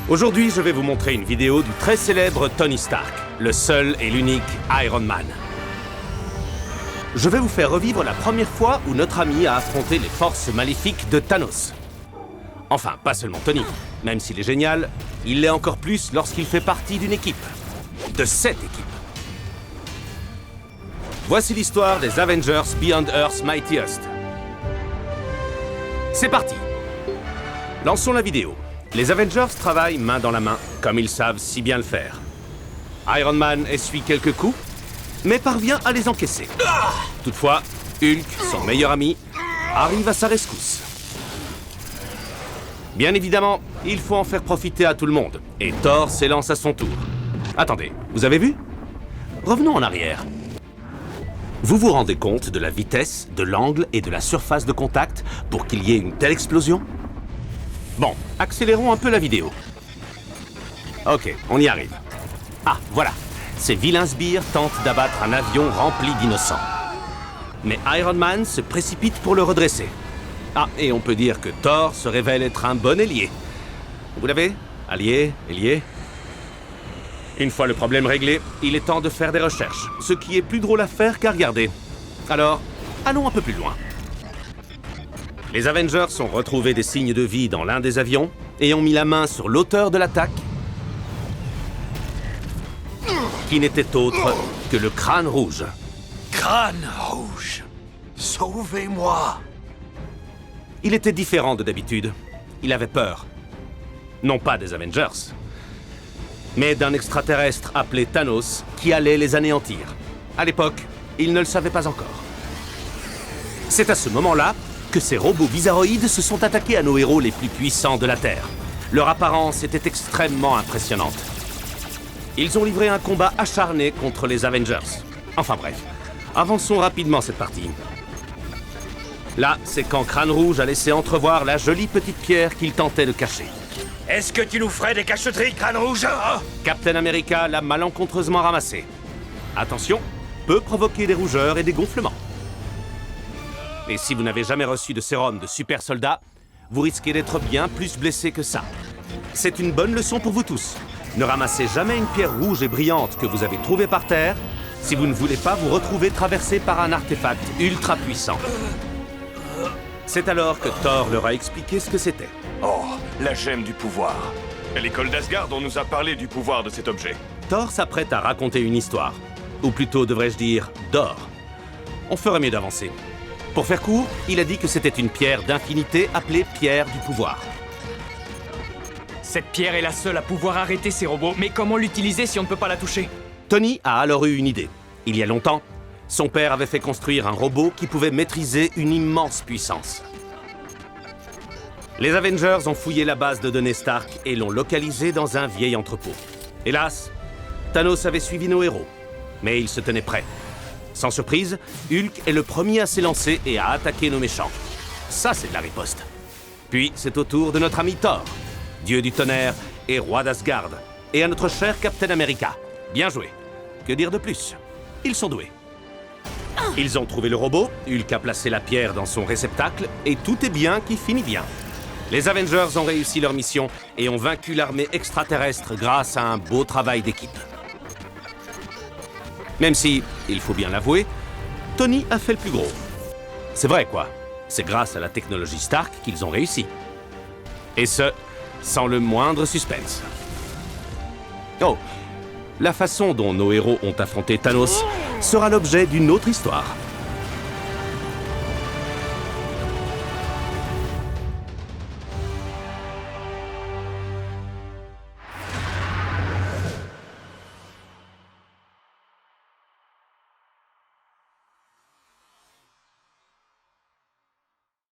Aujourd'hui, je vais vous montrer une vidéo du très célèbre Tony Stark, le seul et l'unique Iron Man. Je vais vous faire revivre la première fois où notre ami a affronté les forces maléfiques de Thanos. Enfin, pas seulement Tony. Même s'il est génial, il l'est encore plus lorsqu'il fait partie d'une équipe. De cette équipe. Voici l'histoire des Avengers Beyond Earth's Mightiest. C'est parti! Lançons la vidéo. Les Avengers travaillent main dans la main, comme ils savent si bien le faire. Iron Man essuie quelques coups, mais parvient à les encaisser. Toutefois, Hulk, son meilleur ami, arrive à sa rescousse. Bien évidemment, il faut en faire profiter à tout le monde, et Thor s'élance à son tour. Attendez, vous avez vu? Revenons en arrière. Vous vous rendez compte de la vitesse, de l'angle et de la surface de contact pour qu'il y ait une telle explosion? Bon, accélérons un peu la vidéo. Ok, on y arrive. Ah, voilà. Ces vilains sbires tentent d'abattre un avion rempli d'innocents. Mais Iron Man se précipite pour le redresser. Ah, et on peut dire que Thor se révèle être un bon ailier. Vous l'avez? Allié, ailier. Une fois le problème réglé, il est temps de faire des recherches. Ce qui est plus drôle à faire qu'à regarder. Alors, allons un peu plus loin. Les Avengers ont retrouvé des signes de vie dans l'un des avions et ont mis la main sur l'auteur de l'attaque, qui n'était autre que le Crâne Rouge. Crâne Rouge, sauvez-moi! Il était différent de d'habitude. Il avait peur. Non pas des Avengers, mais d'un extraterrestre appelé Thanos qui allait les anéantir. À l'époque, il ne le savait pas encore. C'est à ce moment-là que ces robots bizarroïdes se sont attaqués à nos héros les plus puissants de la Terre. Leur apparence était extrêmement impressionnante. Ils ont livré un combat acharné contre les Avengers. Enfin bref, avançons rapidement cette partie. Là, c'est quand Crâne Rouge a laissé entrevoir la jolie petite pierre qu'il tentait de cacher. Est-ce que tu nous ferais des cacheteries, Crâne Rouge? Captain America l'a malencontreusement ramassée. Attention, peut provoquer des rougeurs et des gonflements. Et si vous n'avez jamais reçu de sérum de super soldat, vous risquez d'être bien plus blessé que ça. C'est une bonne leçon pour vous tous. Ne ramassez jamais une pierre rouge et brillante que vous avez trouvée par terre si vous ne voulez pas vous retrouver traversé par un artefact ultra puissant. C'est alors que Thor leur a expliqué ce que c'était. Oh, la gemme du pouvoir. À l'école d'Asgard, on nous a parlé du pouvoir de cet objet. Thor s'apprête à raconter une histoire. Ou plutôt, devrais-je dire, d'or. On ferait mieux d'avancer. Pour faire court, il a dit que c'était une pierre d'infinité appelée pierre du pouvoir. Cette pierre est la seule à pouvoir arrêter ces robots, mais comment l'utiliser si on ne peut pas la toucher? Tony a alors eu une idée. Il y a longtemps, son père avait fait construire un robot qui pouvait maîtriser une immense puissance. Les Avengers ont fouillé la base de données Stark et l'ont localisé dans un vieil entrepôt. Hélas, Thanos avait suivi nos héros, mais il se tenait prêt. Sans surprise, Hulk est le premier à s'élancer et à attaquer nos méchants. Ça, c'est de la riposte. Puis, c'est au tour de notre ami Thor, dieu du tonnerre et roi d'Asgard, et à notre cher Captain America. Bien joué. Que dire de plus? Ils sont doués. Ils ont trouvé le robot, Hulk a placé la pierre dans son réceptacle, et tout est bien qui finit bien. Les Avengers ont réussi leur mission et ont vaincu l'armée extraterrestre grâce à un beau travail d'équipe. Même si, il faut bien l'avouer, Tony a fait le plus gros. C'est vrai, quoi. C'est grâce à la technologie Stark qu'ils ont réussi. Et ce, sans le moindre suspense. Oh, la façon dont nos héros ont affronté Thanos sera l'objet d'une autre histoire.